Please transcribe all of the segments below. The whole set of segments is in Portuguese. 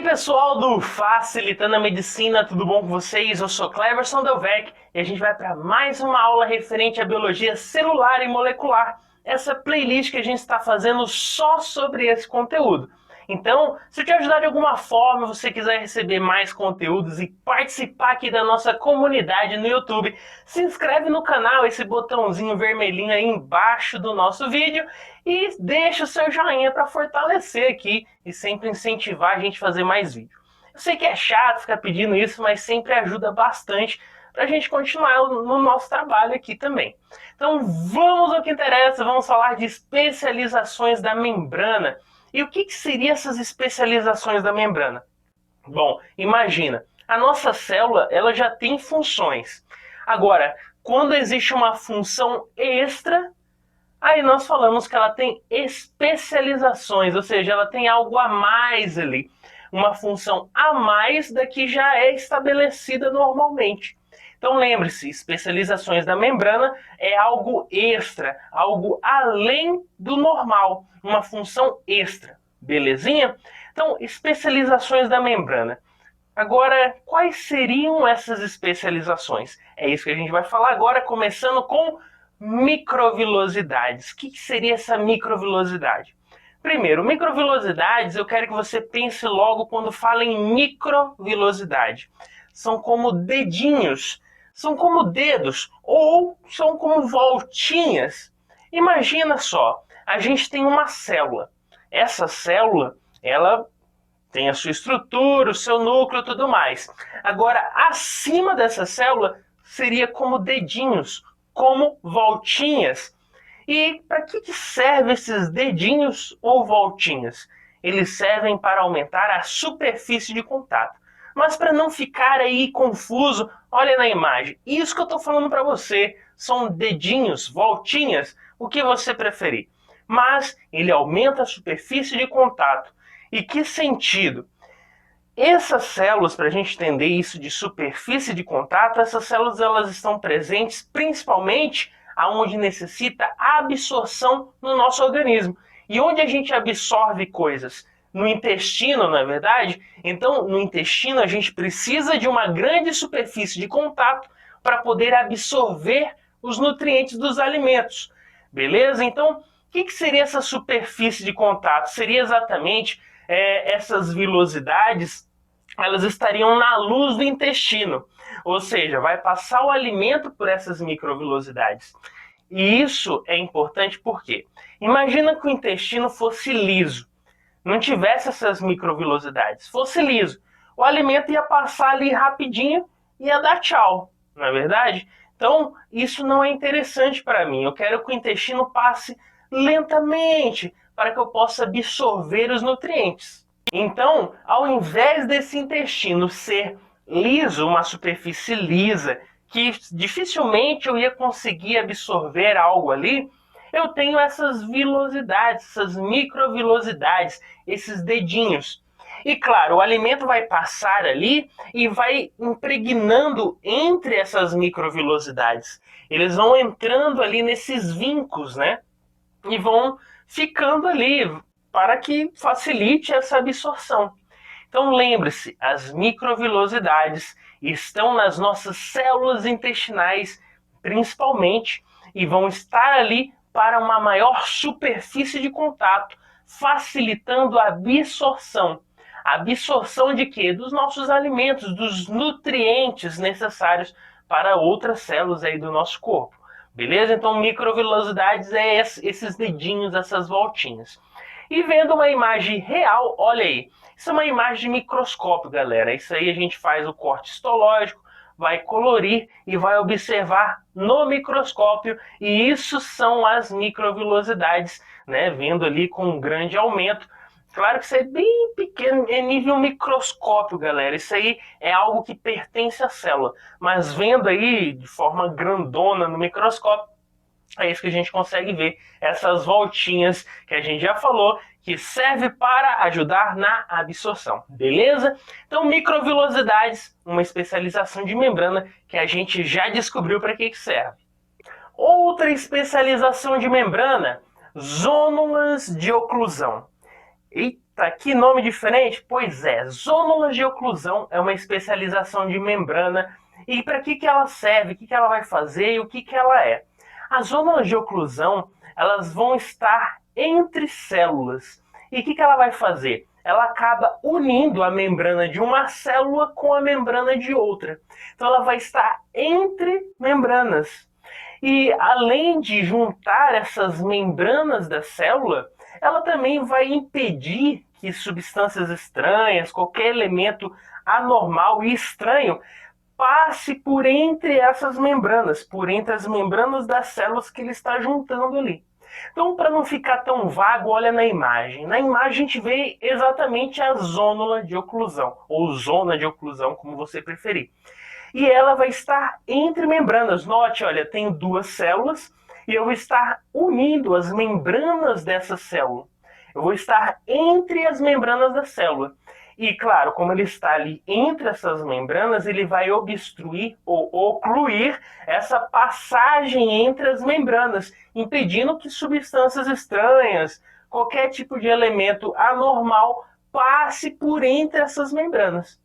Pessoal do Facilitando a Medicina, tudo bom com vocês? Eu sou Cleverson Delvec e a gente vai para mais uma aula referente à biologia celular e molecular. Essa playlist que a gente está fazendo só sobre esse conteúdo. Então, se eu te ajudar de alguma forma, você quiser receber mais conteúdos e participar aqui da nossa comunidade no YouTube, se inscreve no canal, esse botãozinho vermelhinho aí embaixo do nosso vídeo e deixa o seu joinha para fortalecer aqui e sempre incentivar a gente a fazer mais vídeo. Eu sei que é chato ficar pedindo isso, mas sempre ajuda bastante para a gente continuar no nosso trabalho aqui também. Então vamos ao que interessa, vamos falar de especializações da membrana. E o que seriam essas especializações da membrana? Bom, imagina, a nossa célula ela já tem funções. Agora, quando existe uma função extra, aí nós falamos que ela tem especializações, ou seja, ela tem algo a mais ali, uma função a mais da que já é estabelecida normalmente. Então lembre-se, especializações da membrana é algo extra, algo além do normal, uma função extra, belezinha? Então, especializações da membrana. Agora, quais seriam essas especializações? É isso que a gente vai falar agora, começando com microvilosidades. O que seria essa microvilosidade? Primeiro, microvilosidades, eu quero que você pense logo quando fala em microvilosidade. São como dedinhos, são como dedos ou são como voltinhas. Imagina só, a gente tem uma célula. Essa célula, ela tem a sua estrutura, o seu núcleo e tudo mais. Agora, acima dessa célula seria como dedinhos, como voltinhas. E para que servem esses dedinhos ou voltinhas? Eles servem para aumentar a superfície de contato. Mas para não ficar aí confuso, olha na imagem. Isso que eu estou falando para você são dedinhos, voltinhas, o que você preferir. Mas ele aumenta a superfície de contato. E que sentido? Essas células, para a gente entender isso de superfície de contato, essas células elas estão presentes principalmente onde necessita absorção no nosso organismo. E onde a gente absorve coisas? No intestino, não é verdade? Então, no intestino a gente precisa de uma grande superfície de contato para poder absorver os nutrientes dos alimentos. Beleza? Então, o que seria essa superfície de contato? Seria exatamente essas vilosidades, elas estariam na luz do intestino. Ou seja, vai passar o alimento por essas microvilosidades. E isso é importante porque imagina que o intestino fosse liso, não tivesse essas microvilosidades, fosse liso. O alimento ia passar ali rapidinho e ia dar tchau, não é verdade? Então, isso não é interessante para mim. Eu quero que o intestino passe lentamente para que eu possa absorver os nutrientes. Então, ao invés desse intestino ser liso, uma superfície lisa, que dificilmente eu ia conseguir absorver algo ali, eu tenho essas vilosidades, essas microvilosidades, esses dedinhos. E claro, o alimento vai passar ali e vai impregnando entre essas microvilosidades. Eles vão entrando ali nesses vincos, né? E vão ficando ali para que facilite essa absorção. Então lembre-se, as microvilosidades estão nas nossas células intestinais, principalmente, e vão estar ali para uma maior superfície de contato, facilitando a absorção. A absorção de quê? Dos nossos alimentos, dos nutrientes necessários para outras células aí do nosso corpo. Beleza? Então microvilosidades é esses dedinhos, essas voltinhas. E vendo uma imagem real, olha aí, isso é uma imagem de microscópio, galera. Isso aí a gente faz o corte histológico, vai colorir e vai observar no microscópio. E isso são as microvilosidades, né? Vendo ali com um grande aumento. Claro que isso é bem pequeno, é nível microscópio, galera. Isso aí é algo que pertence à célula. Mas vendo aí de forma grandona no microscópio, é isso que a gente consegue ver, essas voltinhas que a gente já falou, que serve para ajudar na absorção, beleza? Então, microvilosidades, uma especialização de membrana que a gente já descobriu para que serve. Outra especialização de membrana, zônulas de oclusão. Eita, Eita, que nome diferente! Pois é, zônulas de oclusão é uma especialização de membrana. E para que ela serve, o que ela vai fazer e o que ela é? As zônulas de oclusão, elas vão estar entre células. E o que ela vai fazer? Ela acaba unindo a membrana de uma célula com a membrana de outra. Então ela vai estar entre membranas. E além de juntar essas membranas da célula, ela também vai impedir que substâncias estranhas, qualquer elemento anormal e estranho, passe por entre essas membranas, por entre as membranas das células que ele está juntando ali. Então, para não ficar tão vago, olha na imagem. Na imagem a gente vê exatamente a zônula de oclusão, ou zona de oclusão, como você preferir. E ela vai estar entre membranas. Note, olha, tem duas células e eu vou estar unindo as membranas dessa célula. Eu vou estar entre as membranas da célula. E, claro, como ele está ali entre essas membranas, ele vai obstruir ou ocluir essa passagem entre as membranas, impedindo que substâncias estranhas, qualquer tipo de elemento anormal, passe por entre essas membranas.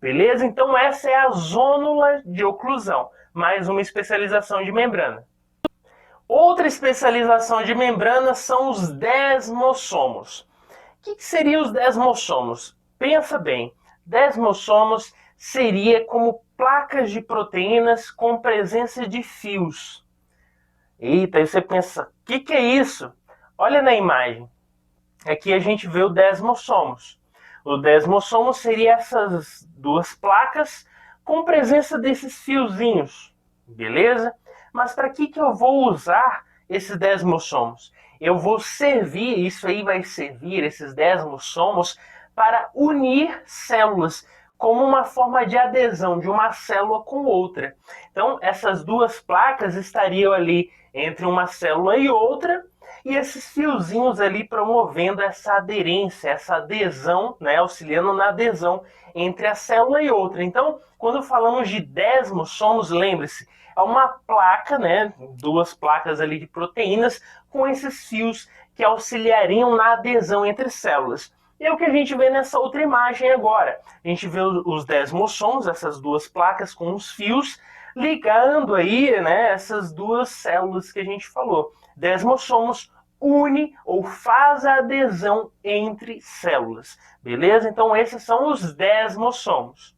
Beleza? Então essa é a zônula de oclusão, mais uma especialização de membrana. Outra especialização de membrana são os desmossomos. O que seriam os desmossomos? Pensa bem, desmossomos seria como placas de proteínas com presença de fios. Eita, aí você pensa, o que é isso? Olha na imagem. Aqui a gente vê o desmossomos. O desmossomo seria essas duas placas com presença desses fiozinhos, beleza? Mas para que eu vou usar esses desmossomos? Eu vou servir, isso aí vai servir, esses desmossomos, para unir células, como uma forma de adesão de uma célula com outra. Então, essas duas placas estariam ali entre uma célula e outra, e esses fiozinhos ali promovendo essa aderência, essa adesão, né, auxiliando na adesão entre a célula e outra. Então, quando falamos de desmossomos, lembre-se, é uma placa, né, duas placas ali de proteínas com esses fios que auxiliariam na adesão entre células. E é o que a gente vê nessa outra imagem agora. A gente vê os desmossomos, essas duas placas com os fios, ligando aí, né, essas duas células que a gente falou. Desmossomos une ou faz a adesão entre células, beleza? Então esses são os desmossomos.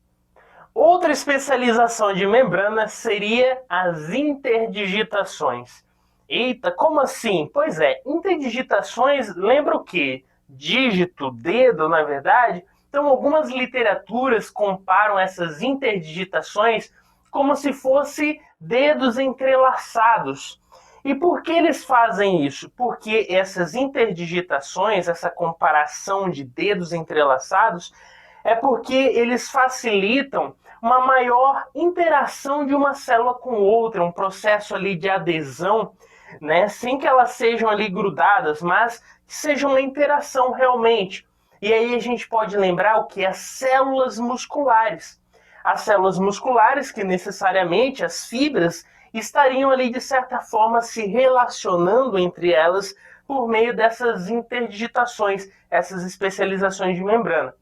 Outra especialização de membrana seria as interdigitações. Eita, como assim? Pois é, interdigitações lembra o quê? Dígito, dedo, na verdade? Então algumas literaturas comparam essas interdigitações como se fossem dedos entrelaçados. E por que eles fazem isso? Porque essas interdigitações, essa comparação de dedos entrelaçados, é porque eles facilitam uma maior interação de uma célula com outra, um processo ali de adesão, né, sem que elas sejam ali grudadas, mas que seja uma interação realmente. E aí a gente pode lembrar o que? As células musculares. As células musculares que necessariamente as fibras estariam ali, de certa forma, se relacionando entre elas por meio dessas interdigitações, essas especializações de membrana.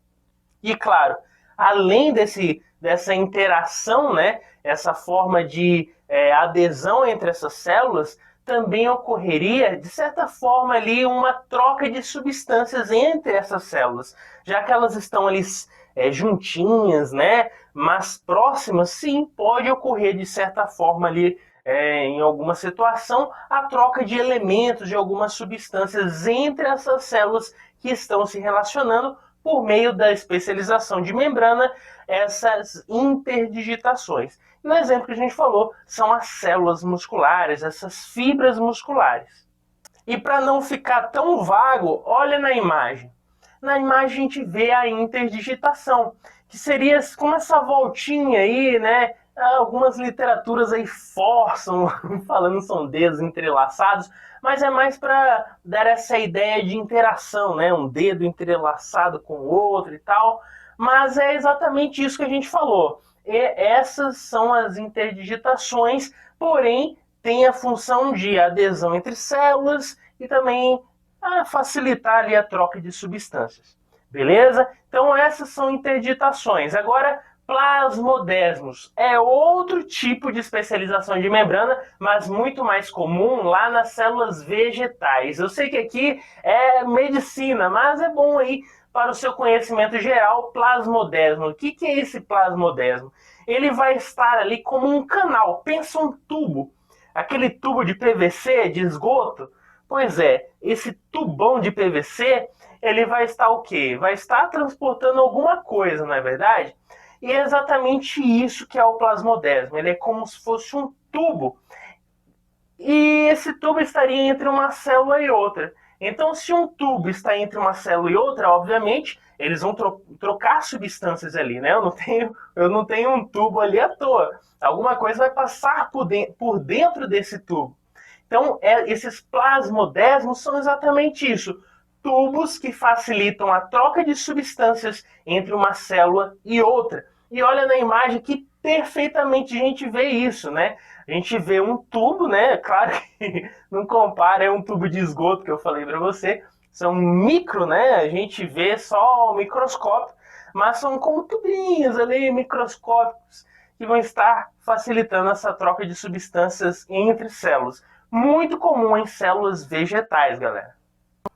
E, claro, além dessa interação, né, essa forma de adesão entre essas células, também ocorreria, de certa forma, ali uma troca de substâncias entre essas células, já que elas estão ali juntinhas, né, mas próximas, sim, pode ocorrer de certa forma ali, em alguma situação, a troca de elementos, de algumas substâncias entre essas células que estão se relacionando por meio da especialização de membrana, essas interdigitações. E o exemplo que a gente falou são as células musculares, essas fibras musculares. E para não ficar tão vago, olha na imagem. Na imagem a gente vê a interdigitação, que seria como essa voltinha aí, né? Algumas literaturas aí forçam, falando são dedos entrelaçados, mas é mais para dar essa ideia de interação, né? Um dedo entrelaçado com o outro e tal. Mas é exatamente isso que a gente falou. E essas são as interdigitações, porém tem a função de adesão entre células e também facilitar ali a troca de substâncias. beleza? Então essas são interditações. Agora, plasmodesmos é outro tipo de especialização de membrana, mas muito mais comum lá nas células vegetais. Eu sei que aqui é medicina, mas é bom aí para o seu conhecimento geral. Plasmodesmo. O que é esse plasmodesmo? Ele vai estar ali como um canal. Pensa um tubo. Aquele tubo de PVC, de esgoto. Pois é, esse tubão de PVC, ele vai estar o quê? Vai estar transportando alguma coisa, não é verdade? E é exatamente isso que é o plasmodesmo. Ele é como se fosse um tubo. E esse tubo estaria entre uma célula e outra. Então, se um tubo está entre uma célula e outra, obviamente, eles vão trocar substâncias ali, né? Eu não tenho um tubo ali à toa. Alguma coisa vai passar por dentro desse tubo. Então, esses plasmodesmos são exatamente isso. Tubos que facilitam a troca de substâncias entre uma célula e outra. E olha na imagem que perfeitamente a gente vê isso, né? A gente vê um tubo, né? Claro que não compara, é um tubo de esgoto que eu falei para você. São micro, né? A gente vê só o microscópio, mas são como tubinhos ali microscópicos que vão estar facilitando essa troca de substâncias entre células. Muito comum em células vegetais, galera.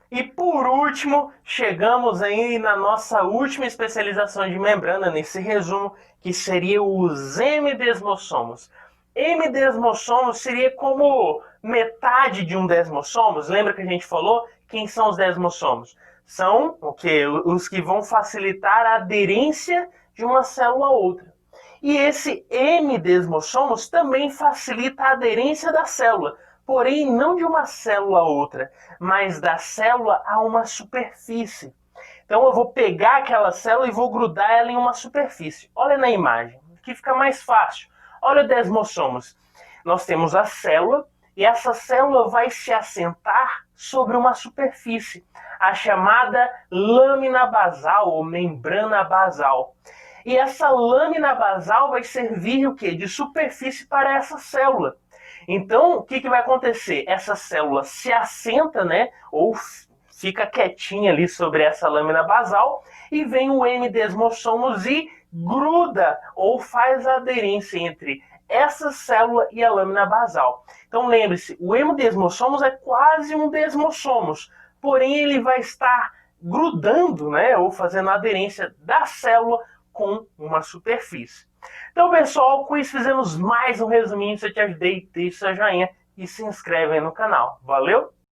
E por último, chegamos aí na nossa última especialização de membrana, nesse resumo, que seria os hemidesmossomos. Hemidesmossomos seria como metade de um desmossomos. Lembra que a gente falou? Quem são os desmossomos? São os que vão facilitar a aderência de uma célula a outra. E esse hemidesmossomos também facilita a aderência da célula, porém não de uma célula a outra, mas da célula a uma superfície. Então eu vou pegar aquela célula e vou grudar ela em uma superfície. Olha na imagem, que fica mais fácil. Olha o desmossomos. Nós temos a célula e essa célula vai se assentar sobre uma superfície, a chamada lâmina basal ou membrana basal. E essa lâmina basal vai servir o quê? De superfície para essa célula. Então, o que vai acontecer? Essa célula se assenta, né? Ou fica quietinha ali sobre essa lâmina basal e vem o hemidesmossomos e gruda ou faz a aderência entre essa célula e a lâmina basal. Então lembre-se, o hemidesmossomos é quase um desmossomos, porém ele vai estar grudando, né, ou fazendo a aderência da célula com uma superfície. Então, pessoal, com isso fizemos mais um resuminho. Se eu te ajudei, deixa seu joinha e se inscreve aí no canal. Valeu?